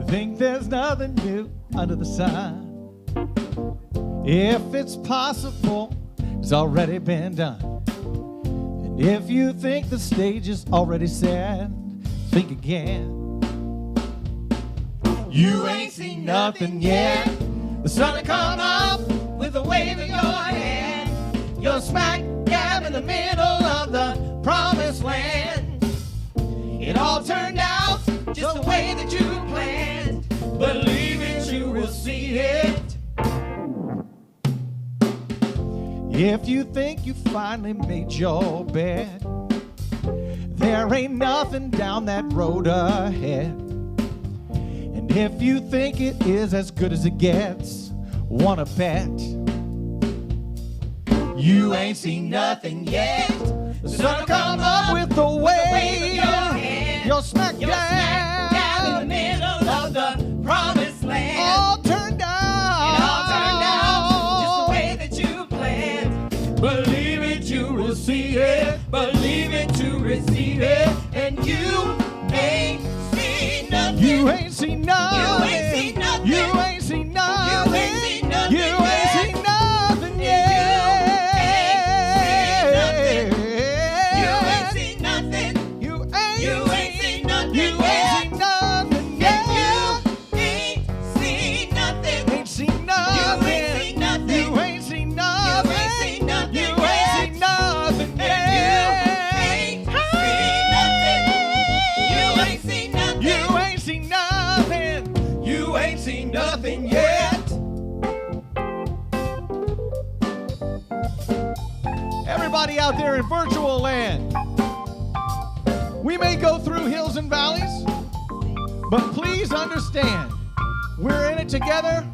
Think there's nothing new under the sun. If it's possible, it's already been done. And if you think the stage is already set, think again. You ain't seen nothing yet. The sun will come up with a wave of your hand. You're smack dab in the middle of the promised land. It all turned out just the way that you planned. Believe it, you will see it. If you think you finally made your bed, there ain't nothing down that road ahead. And if you think it is as good as it gets, wanna bet? You ain't seen nothing yet. The sun will come up with the wave. You're smack dab in the middle of the promised land. All turned out. It all turned out just the way that you planned. Believe it, you will see it. Believe it, you receive it. And you ain't seen nothing. You ain't seen nothing. You ain't seen nothing. You ain't seen nothing. You ain't seen nothing. You ain't seen nothing yet. Nothing yet. Everybody out there in virtual land, we may go through hills and valleys, but please understand, we're in it together.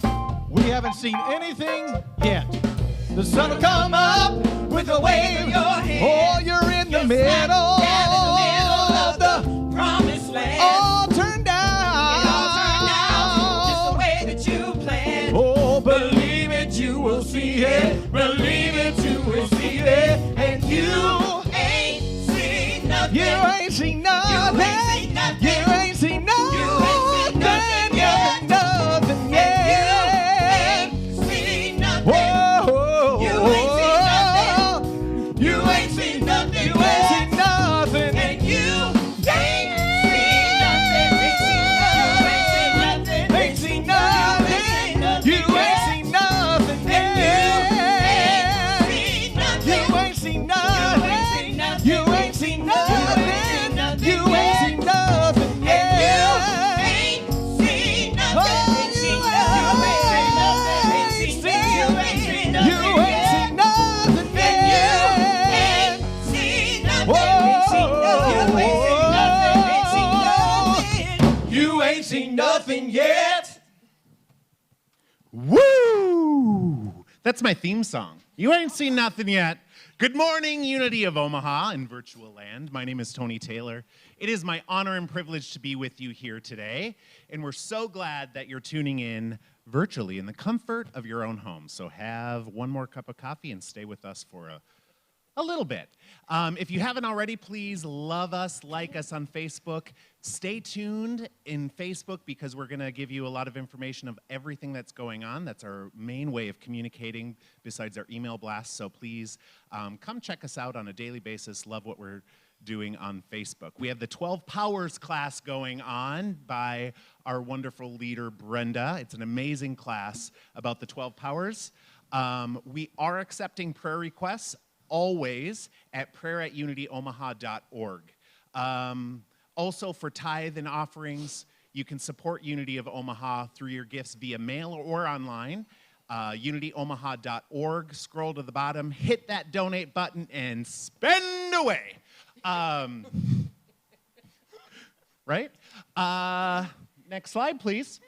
We haven't seen anything yet. The sun will come up with a wave of your hand. Oh, you're in the middle of the promised land. All turned out. Oh, believe it, you will see it. Believe it, you will see it. And you ain't seen nothing. You ain't seen nothing. You ain't seen nothing. You ain't seen nothing. You ain't seen nothing yet. Nothing yet. You ain't seen nothing. Whoa. You ain't seen nothing. You ain't seen nothing. You ain't seen nothing. And you ain't seen nothing. Ain't seen nothing. You ain't seen nothing, yeah. You ain't seen nothing. You ain't seen nothing. You ain't seen nothing, yeah. You ain't seen nothing. Ain't seen nothing. Ain't seen nothing. You ain't seen nothing, yeah. You ain't seen nothing. You ain't seen nothing yet. Woo! That's my theme song. You ain't seen nothing yet. Good morning, Unity of Omaha and virtual land. My name is Tony Taylor. It is my honor and privilege to be with you here today, and we're so glad that you're tuning in virtually in the comfort of your own home. So have one more cup of coffee and stay with us for a little bit. If you haven't already, please love us, like us on Facebook. Stay tuned in Facebook because we're going to give you a lot of information of everything that's going on. That's our main way of communicating besides our email blasts. So please come check us out on a daily basis. Love what we're doing on Facebook. We have the 12 Powers class going on by our wonderful leader, Brenda. It's an amazing class about the 12 Powers. We are accepting prayer requests always at prayer@unityomaha.org. Also, for tithe and offerings, you can support Unity of Omaha through your gifts via mail or online. unityomaha.org. Scroll to the bottom, hit that donate button, and spend away. Right? Next slide, please.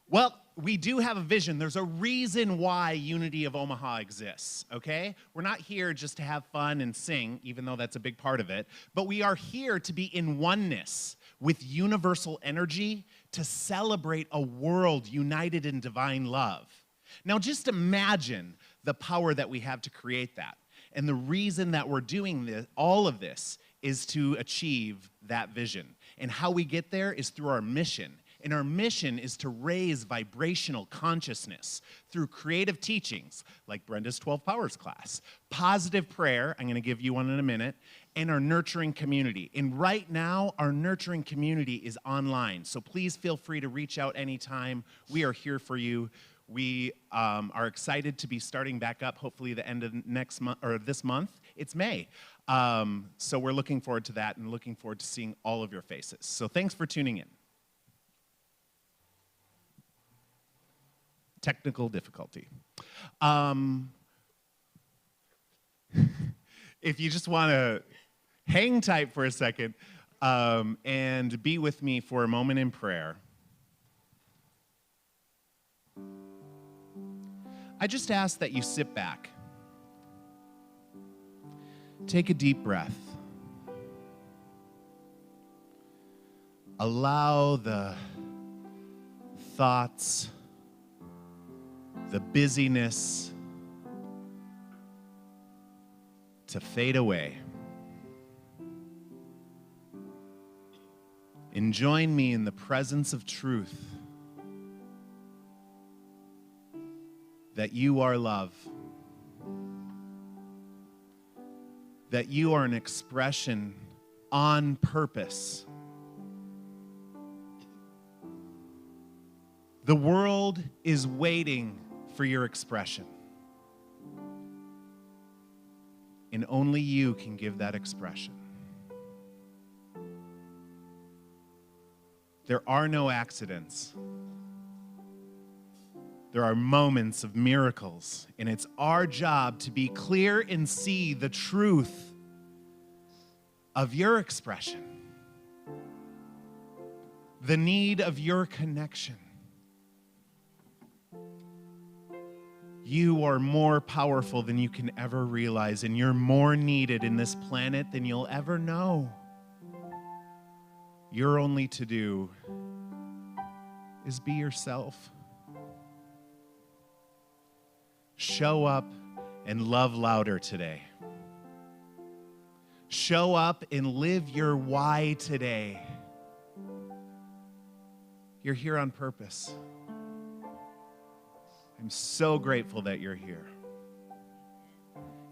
Well, we do have a vision. There's a reason why Unity of Omaha exists, okay? We're not here just to have fun and sing, even though that's a big part of it, but we are here to be in oneness with universal energy to celebrate a world united in divine love. Now, just imagine the power that we have to create that. And the reason that we're doing this, all of this is to achieve that vision. And how we get there is through our mission. And our mission is to raise vibrational consciousness through creative teachings like Brenda's 12 Powers class, positive prayer, I'm going to give you one in a minute, and our nurturing community. And right now, our nurturing community is online. So please feel free to reach out anytime. We are here for you. We are excited to be starting back up, hopefully the end of next month or this month. It's May. So we're looking forward to that and looking forward to seeing all of your faces. So thanks for tuning in. Technical difficulty. If you just want to hang tight for a second and be with me for a moment in prayer. I just ask that you sit back. Take a deep breath. Allow the thoughts, the busyness to fade away. And join me in the presence of truth that you are love, that you are an expression on purpose. The world is waiting for your expression. And only you can give that expression. There are no accidents. There are moments of miracles, and it's our job to be clear and see the truth of your expression, the need of your connection. You are more powerful than you can ever realize, and you're more needed in this planet than you'll ever know. Your only to do is be yourself. Show up and love louder today. Show up and live your why today. You're here on purpose. I'm so grateful that you're here.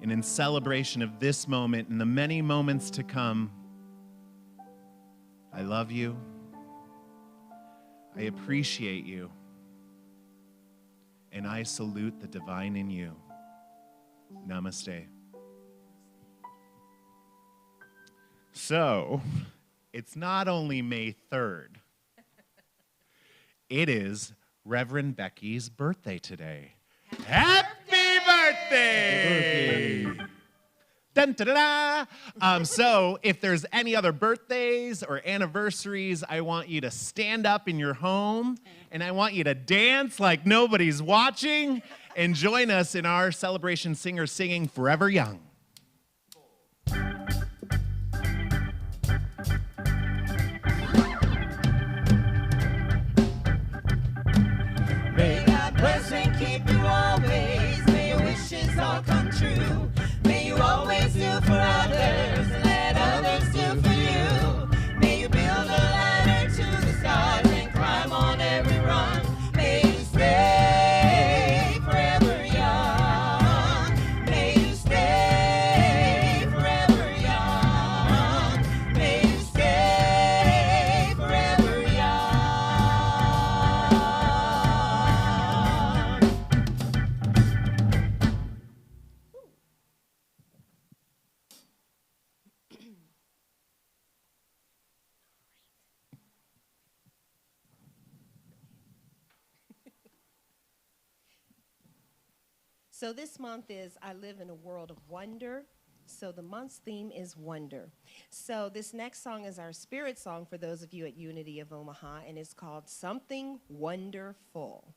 And in celebration of this moment and the many moments to come, I love you. I appreciate you. And I salute the divine in you. Namaste. So, it's not only May 3rd. It is Reverend Becky's birthday today. Happy birthday! Dun, da, da, da. So if there's any other birthdays or anniversaries, I want you to stand up in your home and I want you to dance like nobody's watching and join us in our celebration singer singing Forever Young. May God bless and keep you always. May your wishes all come true. May you always do for others and let others do for you. May you build a ladder to the stars and climb on every rung. May you stay forever young. May you stay forever young. May you stay forever young. So this month is I Live in a World of Wonder. So the month's theme is wonder. So this next song is our spirit song for those of you at Unity of Omaha, and it's called Something Wonderful.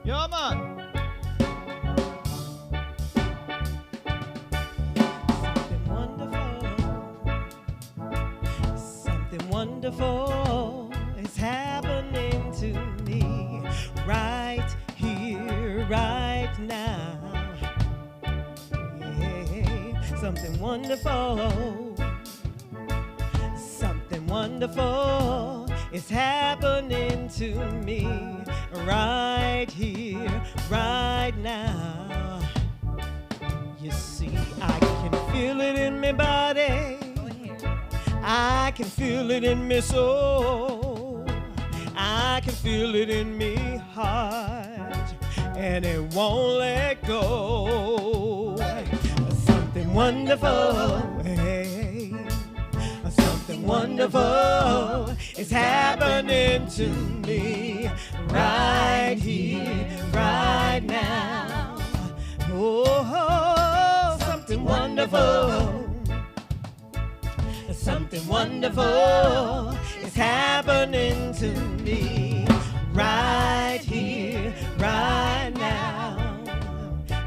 Yeah, man. Something wonderful is happening to me right here, right now. Yeah, something wonderful. Something wonderful is happening to me right here, right now. You see, I can feel it in my body. I can feel it in me soul. I can feel it in me heart, and it won't let go. Something wonderful, hey, something wonderful is happening to me right here, right now. Oh, something wonderful. Something wonderful is happening to me right here, right now.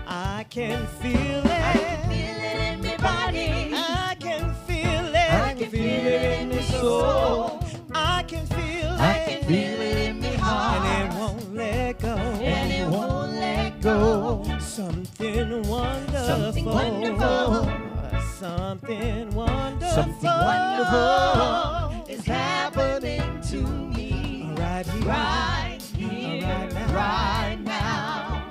I can feel it. I can feel it in my body. I can feel it. I can feel it in my soul. I can feel it. I can feel it in my heart. And it won't let go. And it won't let go. Something wonderful. Something wonderful. Something wonderful, is happening to me right here, right now.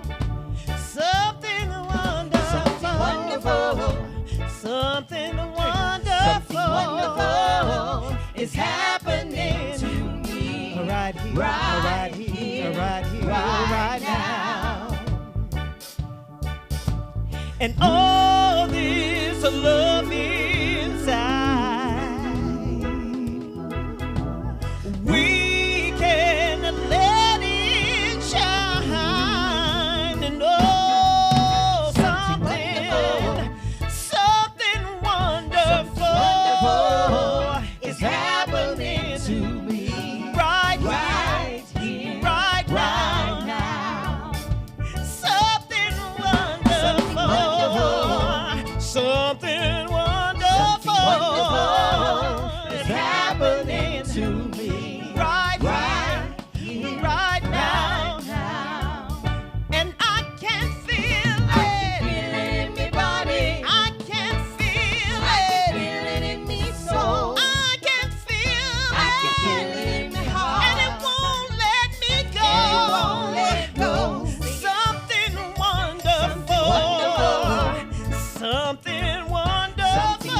Something wonderful, something wonderful is happening to me right here, right now. And all this love inside, we can let it shine. And oh, something wonderful is happening to me right here, right now. Something wonderful is happening to me right here, right now. And I can feel it. I can feel it in my body. I can feel it in me soul. I can feel it in my heart. And it won't let me go. Something wonderful. Something wonderful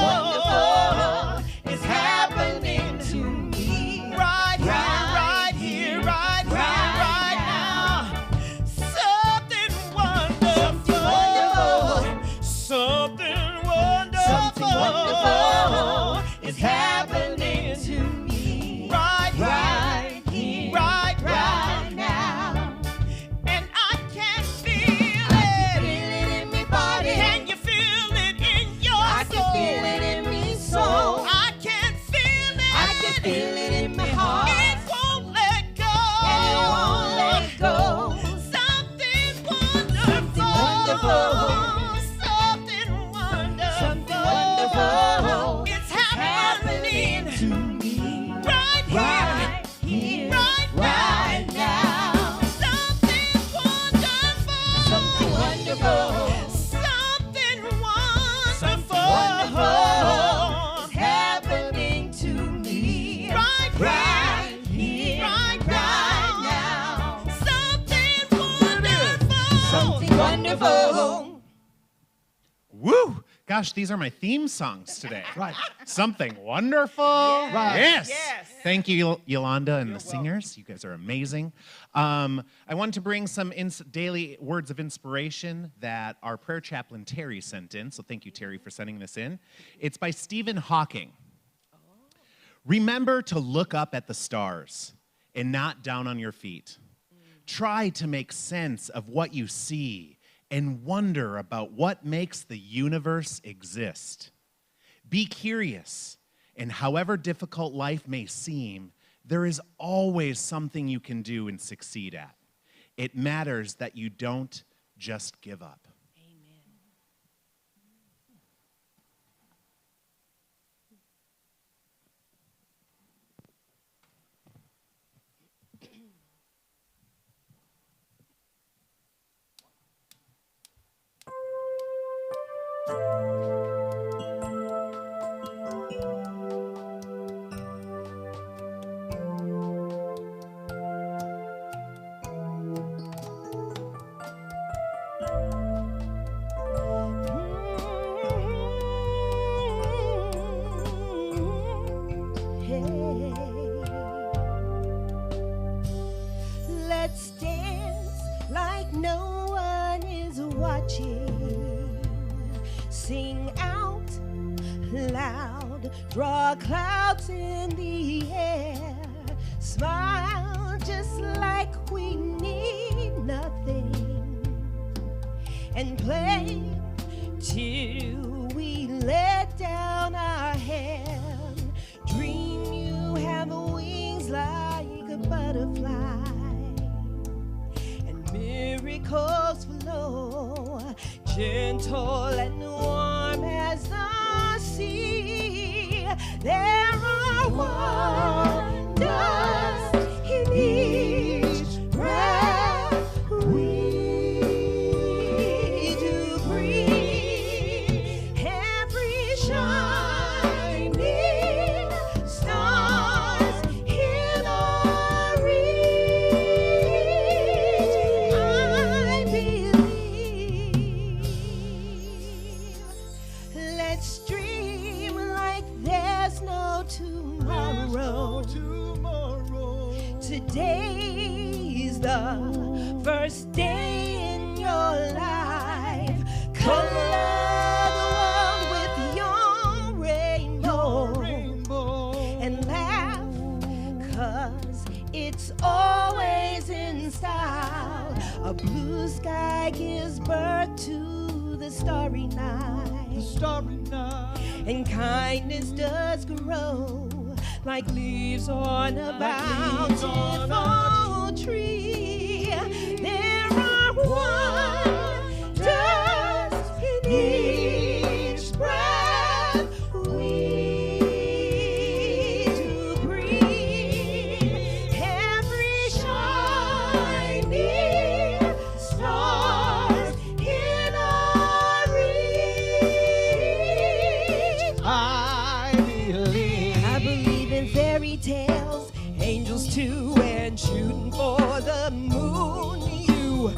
is happening to me right here, right now. Something wonderful, something wonderful is happening to me right here, right now. And I can feel it. I can feel it in my body. Can you feel it in your soul? I can feel it in me soul. I can feel it. I can feel it in my heart. It won't let go. And it won't let go. Something wonderful. Something wonderful. It's happening to me right here, right now. Something wonderful. Something wonderful. Something wonderful is happening to me right here, right now. Something wonderful. Woo! Gosh, these are my theme songs today. Right. Something wonderful. Right. Yes. Yes. Thank you, Yolanda and the singers. You guys are amazing. I wanted to bring some daily words of inspiration that our prayer chaplain, Terry, sent in. So thank you, Terry, for sending this in. It's by Stephen Hawking. Remember to look up at the stars and not down on your feet. Try to make sense of what you see and wonder about what makes the universe exist. Be curious, and however difficult life may seem, there is always something you can do and succeed at. It matters that you don't just give up. Let's dance like no one is watching. Sing out loud, draw clouds in the air. Smile just like we need nothing. And play till we let down our hand. Dream you have wings like a butterfly, and miracles flow, gentle and warm as the sea. There are wonders in each breath we do breathe. Every shining stars in our reach. I believe. Let's dream like there's no tomorrow. Today's the first day in your life. Color the world with your rainbow. And laugh, 'cause it's always in style. A blue sky gives birth to the starry night. And kindness does grow like leaves on a bountiful tree. There are wonders in each breath we do breathe. Every shining stars in our reach. I believe in fairy tales, angels too, and shooting for the moon. You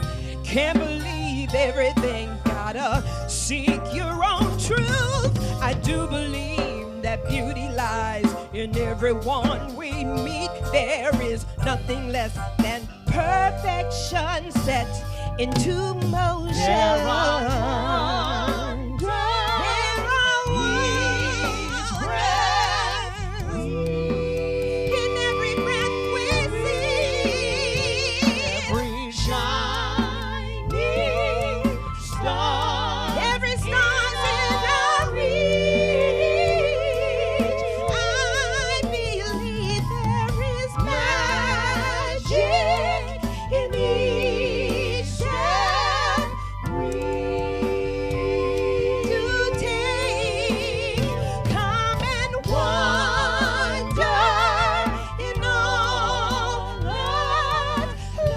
can't believe everything, gotta seek your own truth. I do believe that beauty lies in everyone we meet. There is nothing less than perfection set into motion. There are wonders each breath. In every breath we see. Every shining star. Every star's in our reach. I believe there is magic in each step we do take. Come and wonder in all that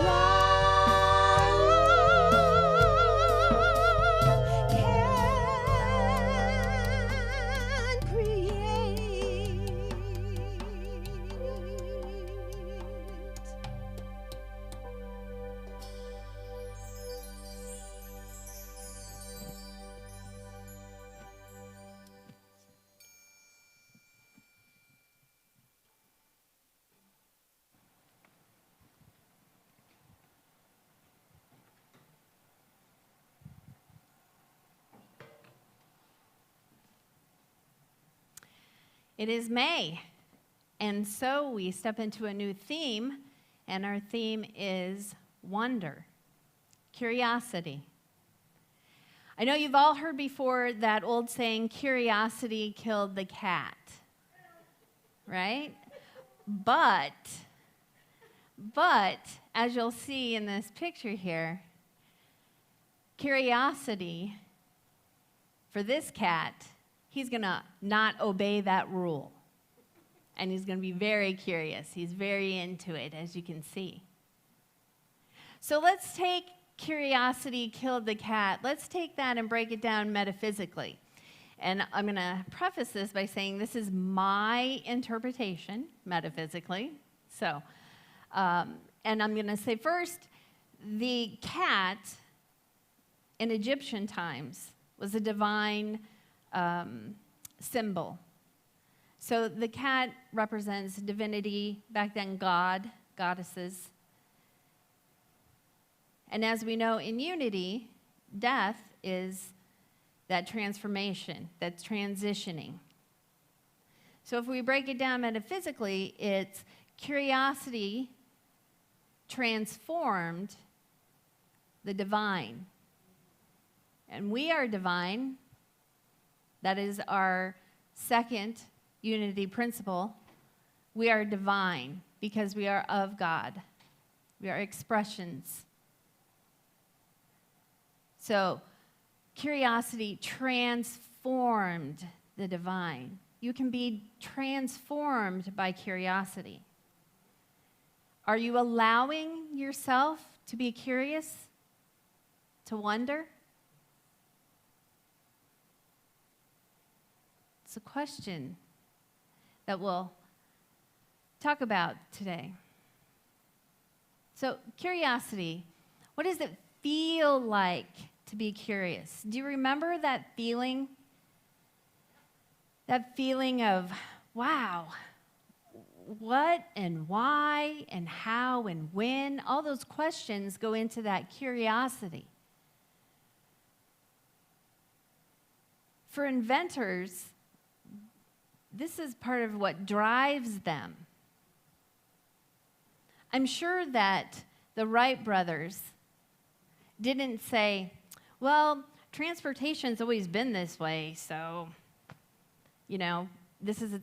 love can create. It is May, and so we step into a new theme, and our theme is wonder, curiosity. I know you've all heard before that old saying, curiosity killed the cat, right? But, as you'll see in this picture here, curiosity for this cat, he's going to not obey that rule. And he's going to be very curious. He's very into it, as you can see. So let's take curiosity killed the cat. Let's take that and break it down metaphysically. And I'm going to preface this by saying this is my interpretation metaphysically. So, and I'm going to say first, the cat in Egyptian times was a divine symbol. So the cat represents divinity, back then God, goddesses. And as we know in unity, death is that transformation, that's transitioning. So if we break it down metaphysically, it's curiosity transformed the divine. And we are divine. That is our second unity principle. We are divine because we are of God. We are expressions. So, curiosity transformed the divine. You can be transformed by curiosity. Are you allowing yourself to be curious, to wonder? It's a question that we'll talk about today. So, curiosity, what does it feel like to be curious? Do you remember that feeling? That feeling of, wow, what and why and how and when? All those questions go into that curiosity. For inventors, this is part of what drives them. I'm sure that the Wright brothers didn't say, well, transportation's always been this way, so, you know, this is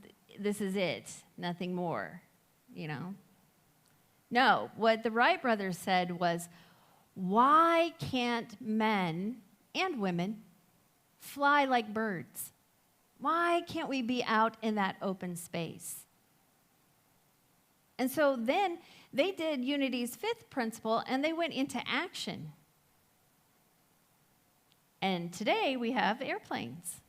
it, nothing more, you know. No, what the Wright brothers said was, why can't men and women fly like birds? Why can't we be out in that open space? And so then they did Unity's fifth principle, and they went into action. And today we have airplanes.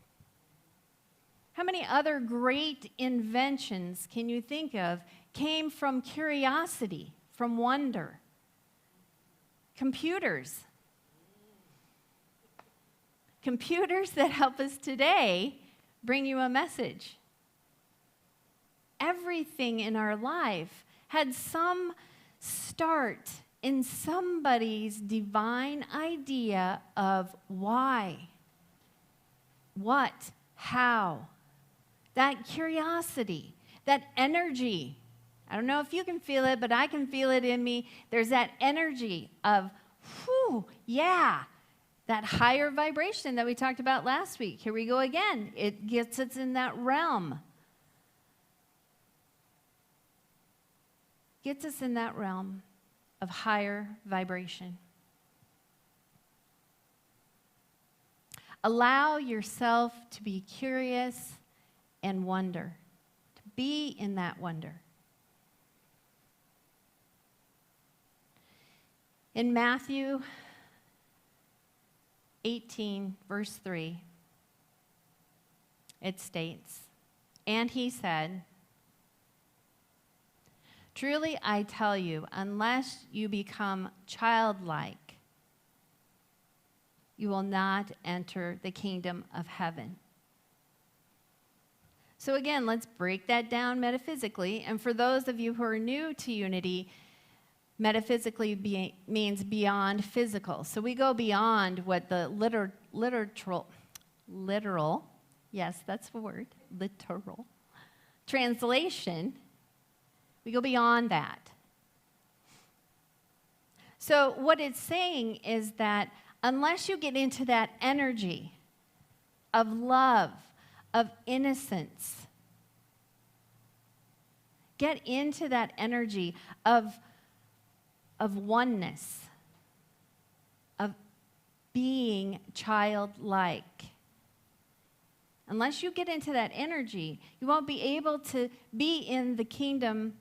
How many other great inventions can you think of came from curiosity, from wonder? Computers. Computers that help us today bring you a message. Everything in our life had some start in somebody's divine idea of why, what, how. That curiosity, that energy. I don't know if you can feel it, but I can feel it in me. There's that energy of, whew, yeah, that higher vibration that we talked about last week. Here we go again. It gets us in that realm. Gets us in that realm of higher vibration. Allow yourself to be curious and wonder, to be in that wonder. In Matthew 18, verse 3, it states, "And he said, 'Truly I tell you, unless you become childlike, you will not enter the kingdom of heaven.'" So again, let's break that down metaphysically. And for those of you who are new to Unity, metaphysically means beyond physical. So we go beyond what the literal, yes, that's the word, literal, translation. We go beyond that. So what it's saying is that unless you get into that energy of love, of innocence, get into that energy of oneness, of being childlike. Unless you get into that energy, you won't be able to be in the kingdom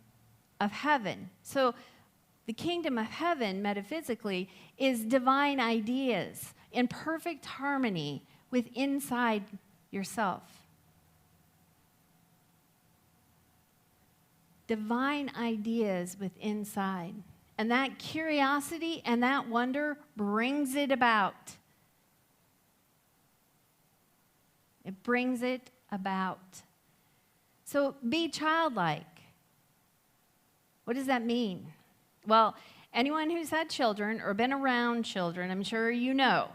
of heaven. So The kingdom of heaven, metaphysically, is divine ideas in perfect harmony with inside yourself. Divine ideas with inside. And that curiosity and that wonder brings it about. It brings it about. So be childlike. What does that mean? Well, anyone who's had children or been around children, I'm sure you know,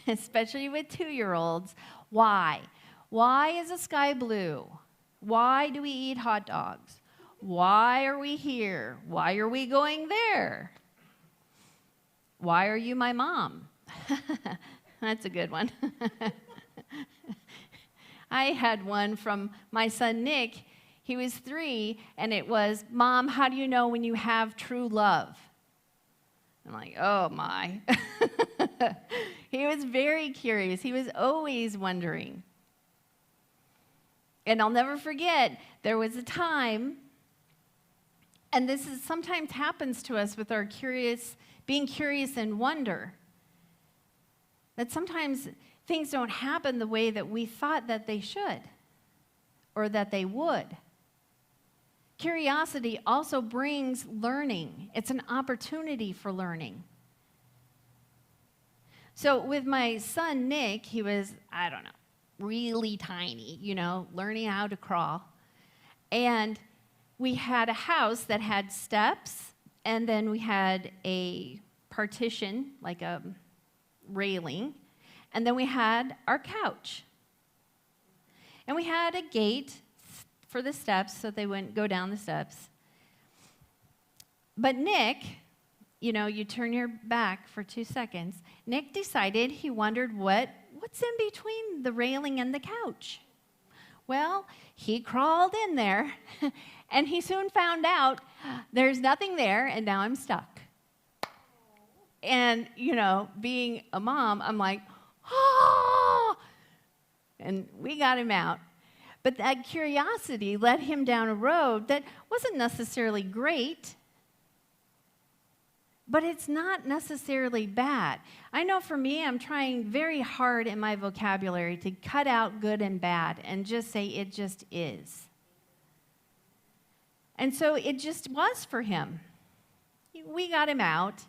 especially with 2-year-olds, why? Why is the sky blue? Why do we eat hot dogs? Why are we here? Why are we going there? Why are you my mom? That's a good one. I had one from my son Nick. He was 3, and it was, Mom, how do you know when you have true love? I'm like, oh my. He was very curious. He was always wondering. And I'll never forget, there was a time, and this is sometimes happens to us with our being curious and wonder, that sometimes things don't happen the way that we thought that they should or that they would. Curiosity also brings learning. It's an opportunity for learning. So with my son Nick, he was, I don't know, really tiny, learning how to crawl. And we had a house that had steps, and then we had a partition, like a railing, and then we had our couch. And we had a gate for the steps so they wouldn't go down the steps. But Nick, you turn your back for 2 seconds. Nick decided he wondered what's in between the railing and the couch. Well, he crawled in there, and he soon found out there's nothing there, and now I'm stuck. And, being a mom, I'm like, oh! And we got him out. But that curiosity led him down a road that wasn't necessarily great, but it's not necessarily bad. I know for me, I'm trying very hard in my vocabulary to cut out good and bad and just say it just is. And so it just was for him. We got him out.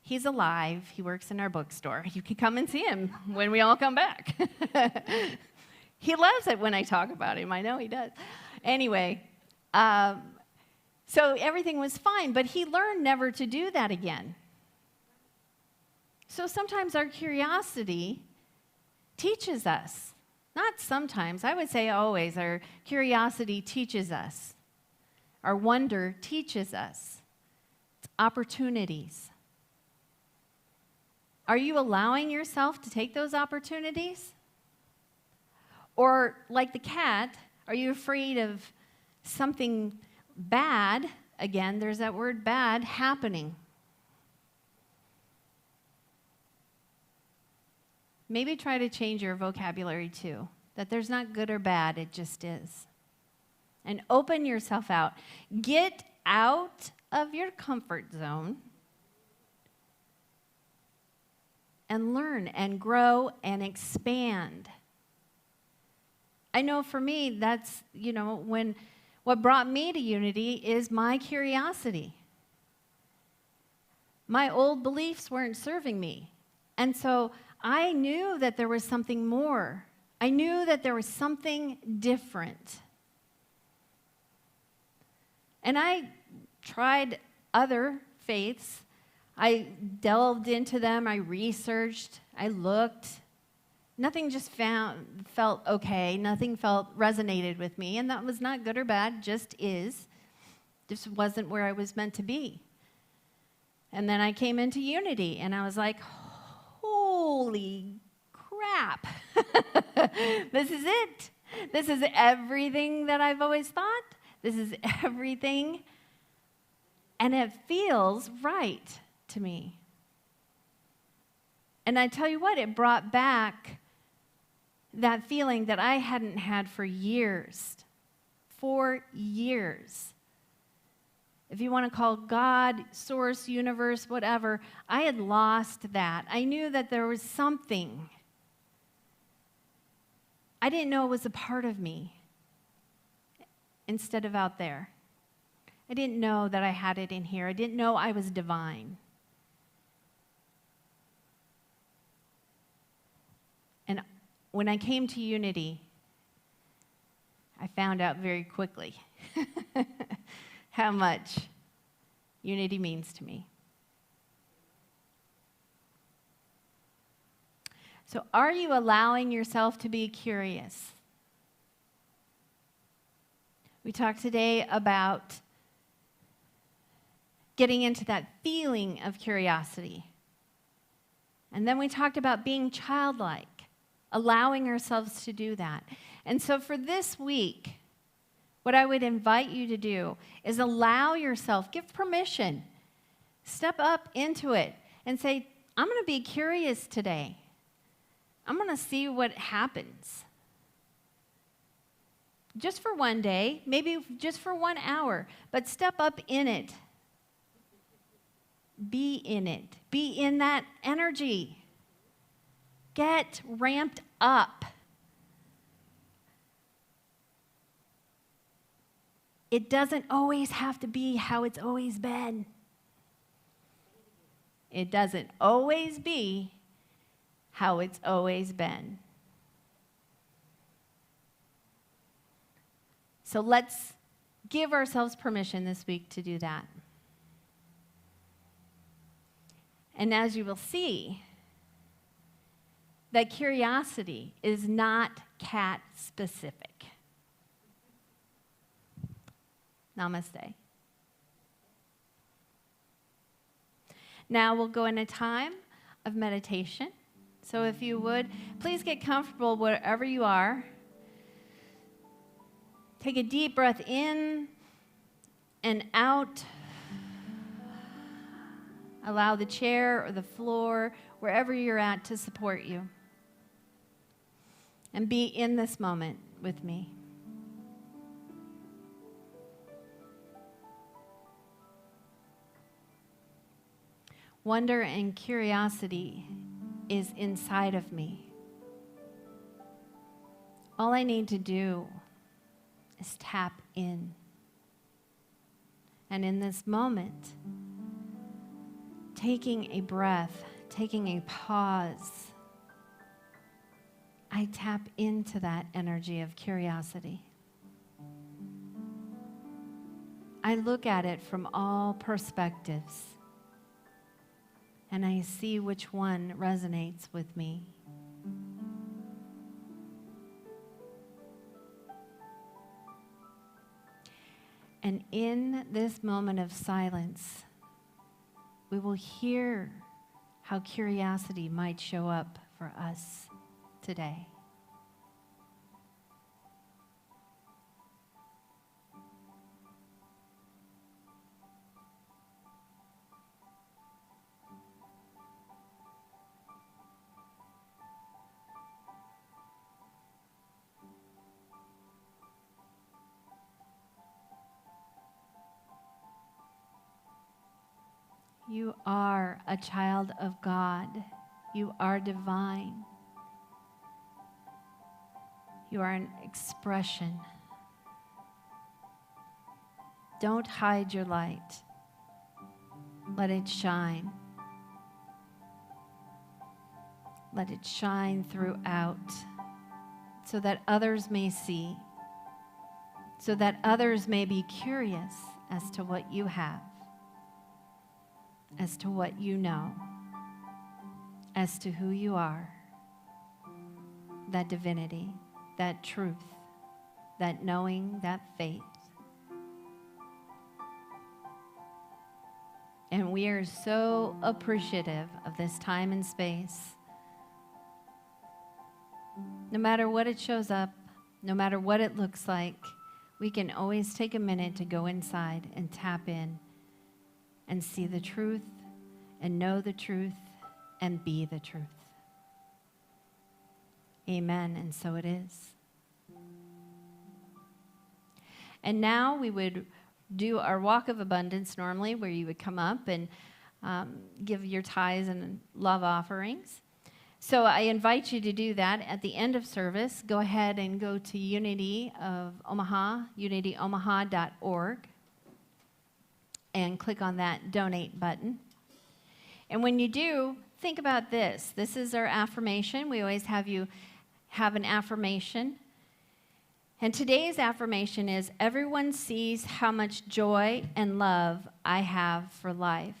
He's alive. He works in our bookstore. You can come and see him when we all come back. He loves it when I talk about him. I know he does. Anyway, so everything was fine, but he learned never to do that again. So sometimes our curiosity teaches us. Not sometimes, I would say always, our curiosity teaches us. Our wonder teaches us. It's opportunities. Are you allowing yourself to take those opportunities? Or like the cat, are you afraid of something bad, again, there's that word bad, happening? Maybe try to change your vocabulary too, that there's not good or bad, it just is. And open yourself out. Get out of your comfort zone and learn and grow and expand. I know for me, that's, what brought me to Unity is my curiosity. My old beliefs weren't serving me. And so I knew that there was something more. I knew that there was something different. And I tried other faiths. I delved into them. I researched. I looked. Nothing just felt okay. Nothing resonated with me. And that was not good or bad, just is. Just wasn't where I was meant to be. And then I came into Unity, and I was like, holy crap. This is it. This is everything that I've always thought. This is everything. And it feels right to me. And I tell you what, it brought back that feeling that I hadn't had for years. 4 years. if you want to call God, source, universe, whatever, I had lost that. I knew that there was something. I didn't know it was a part of me instead of out there. I didn't know that I had it in here. I didn't know I was divine. And when I came to Unity, I found out very quickly how much Unity means to me. So, are you allowing yourself to be curious? We talked today about getting into that feeling of curiosity. And then we talked about being childlike, allowing ourselves to do that. And so for this week, what I would invite you to do is allow yourself, give permission, step up into it and say, I'm going to be curious today. I'm going to see what happens. Just for one day, maybe just for 1 hour, but step up in it. Be in it. Be in that energy. Get ramped up. It doesn't always have to be how it's always been. It doesn't always be how it's always been. So let's give ourselves permission this week to do that. And as you will see, that curiosity is not cat specific. Namaste. Now we'll go in a time of meditation. So if you would, please get comfortable wherever you are. Take a deep breath in and out. Allow the chair or the floor, wherever you're at, to support you. And be in this moment with me. Wonder and curiosity is inside of me. All I need to do is tap in. And in this moment, taking a breath, taking a pause, I tap into that energy of curiosity. I look at it from all perspectives, and I see which one resonates with me. And in this moment of silence, we will hear how curiosity might show up for us today. You are a child of God. You are divine. You are an expression. Don't hide your light. Let it shine. Let it shine throughout so that others may see, so that others may be curious as to what you have, as to what you know, as to who you are, that divinity, that truth, that knowing, that faith. And we are so appreciative of this time and space. No matter what it shows up, no matter what it looks like, we can always take a minute to go inside and tap in and see the truth and know the truth and be the truth. Amen, and so it is. And now we would do our walk of abundance normally, where you would come up and give your tithes and love offerings. So I invite you to do that at the end of service. Go ahead and go to Unity of Omaha, unityomaha.org, and click on that donate button. And when you do, think about this. This is our affirmation. We always have you have an affirmation. And today's affirmation is, everyone sees how much joy and love I have for life.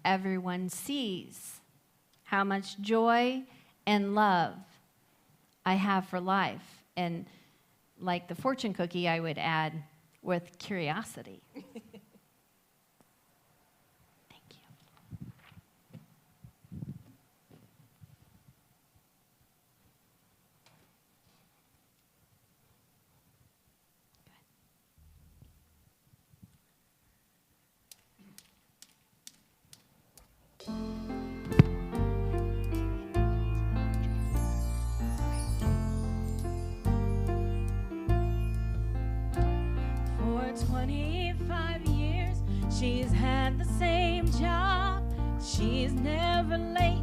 Everyone sees how much joy and love I have for life. And like the fortune cookie, I would add, with curiosity. Thank you. For 25 years, she's had the same job. She's never late.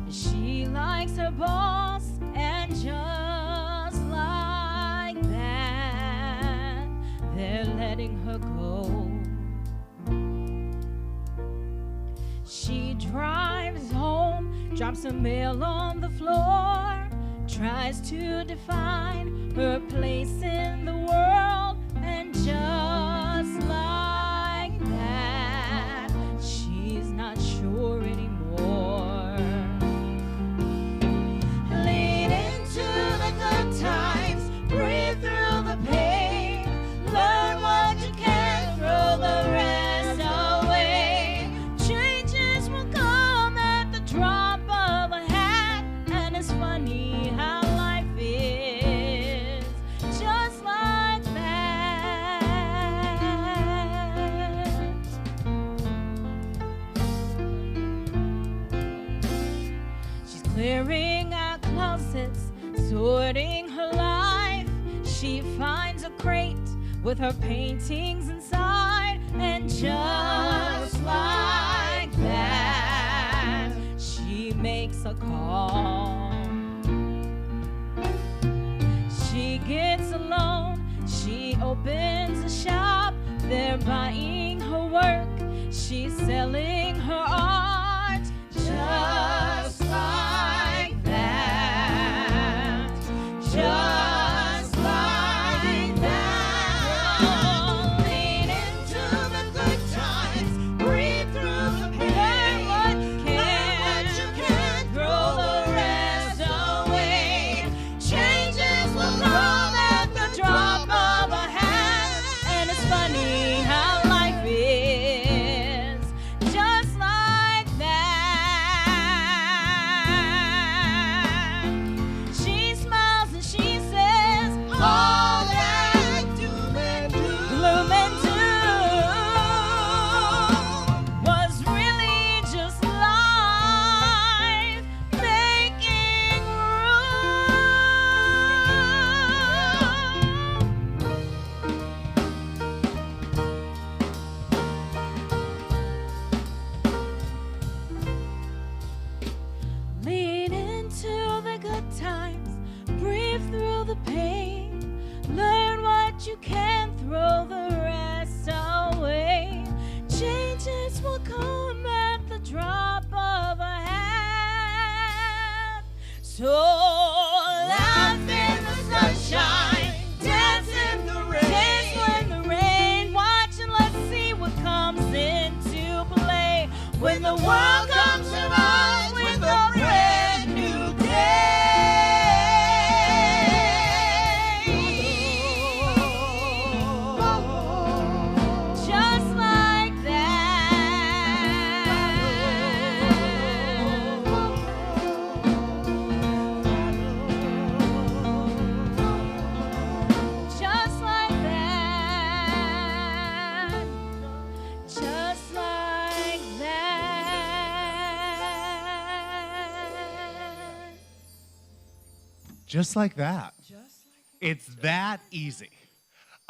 She likes her boss, and just like that, they're letting her go. She drives home, drops her mail on the floor, tries to define her place in the world, and just like that, she's not sure anymore. Lean into the good times, breathe through the pain, learn what you can, throw the rest away. Changes will come at the drop of a hat, and it's funny how life is just like that. She's clearing out closets, sorting her life. She finds a crate with her paintings inside, and just like that, she makes a call. She gets a loan, she opens a shop. They're buying her work, she's selling her art. Just like that, just like that. Lean into the good times, breathe through the pain. Learn what you can, throw the rest away. Changes will come at the drop of a hat, and it's funny how life is just like that. She smiles and she says, all that doom and gloom and doom was really just life making room. Lean into the good times, breathe through the pain, learn what you can, throw the rest away. Changes will come at the drop of a hat. So laugh in the sunshine, dance in the rain, dance when the rain, watch and let's see what comes into play when the world comes around with a brand new day. Just like that. Just like that. Just like that. Just like that. It's that easy.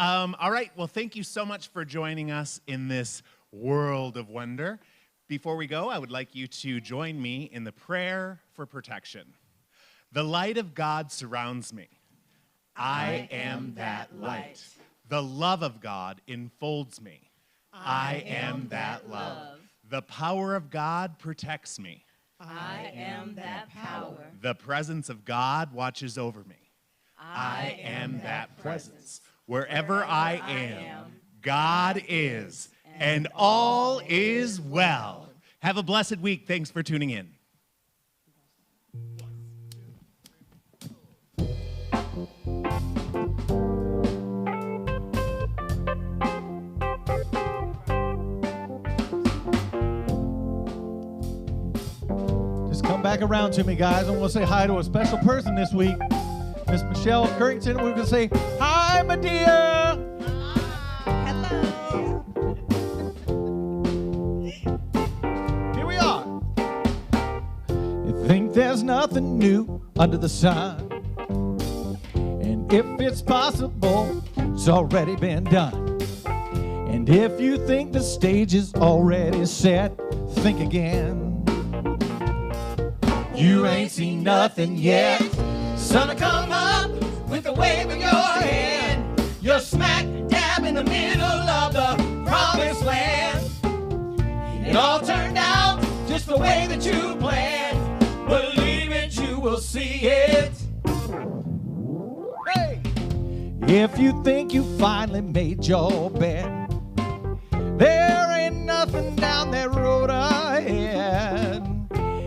All right, well, thank you so much for joining us in this world of wonder. Before we go, I would like you to join me in the prayer for protection. The light of God surrounds me. I am that light. The love of God enfolds me. I am that love. The power of God protects me. I am that power. The presence of God watches over me. I am that presence. Wherever I am, God is, and all is well. Have a blessed week. Thanks for tuning in. Just come back around to me, guys, and we'll say hi to a special person this week. Miss Michelle Currington. We're going to say, hi, my dear. Hello. Here we are. You think there's nothing new under the sun. And if it's possible, it's already been done. And if you think the stage is already set, think again. You ain't seen nothing yet. Sun come up with a wave of your hand. You're smack dab in the middle of the promised land. It all turned out just the way that you planned. Believe it, you will see it. Hey! If you think you finally made your bed, there ain't nothing down that road ahead.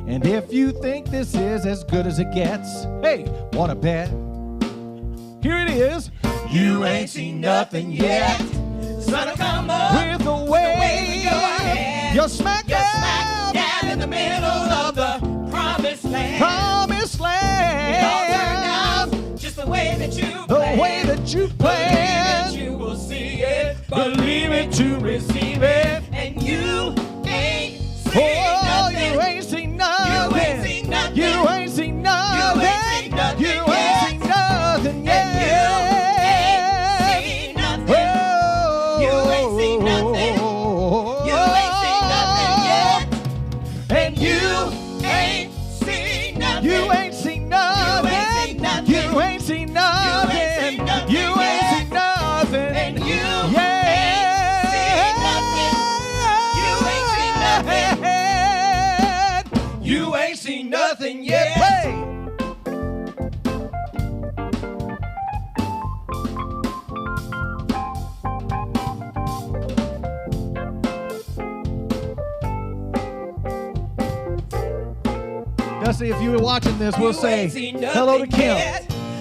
And if you think this is as good as it gets, hey, wanna bet? Here it is. You ain't seen nothing yet. Sun'll come up with a wave. You're smack dab in the middle of the promised land. Promised land. It all turned out just the way that you planned. The way that you planned. Believe it, you will see it. Believe it to receive it. And you ain't seen nothing. You ain't seen nothing. You ain't seen nothing. You ain't seen nothing. You ain't seen nothing. You ain't seen nothing yet. And you ain't seen nothing. You ain't seen nothing. You ain't seen nothing. You ain't seen nothing. And you ain't seen nothing. You ain't seen nothing yet. Hey! Dusty, if you were watching this, we'll say hello to Kim.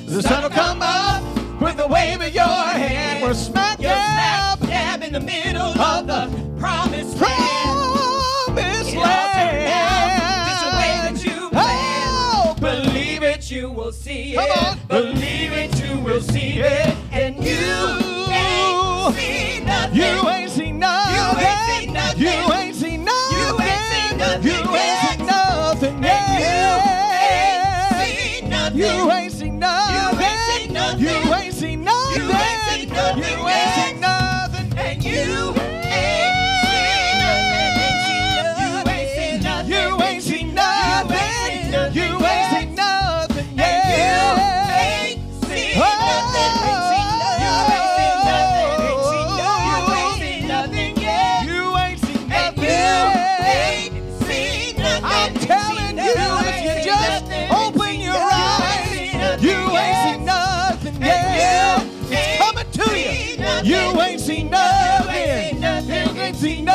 The sun will come up with a wave of your hand. We're smack dab in the middle of the promised land. Promised land. Just the way that you planned. Believe it, you will see it. Believe it, you will see it. And you ain't seen nothing. You ain't seen nothing. You ain't seen nothing. You ain't seen nothing. You ain't seen nothing. You ain't seen nothing. You ain't seen nothing. You ain't seen nothing. You ain't seen nothing. You ain't seen nothing. You ain't seen nothing. And you ain't seen nothing. You ain't seen nothing. You ain't seen nothing. You ain't seen nothing. You ain't seen nothing. I'm telling you, if you just open your eyes, you ain't seen nothing yet. It's coming to you. You ain't seen nothing. You ain't seen nothing.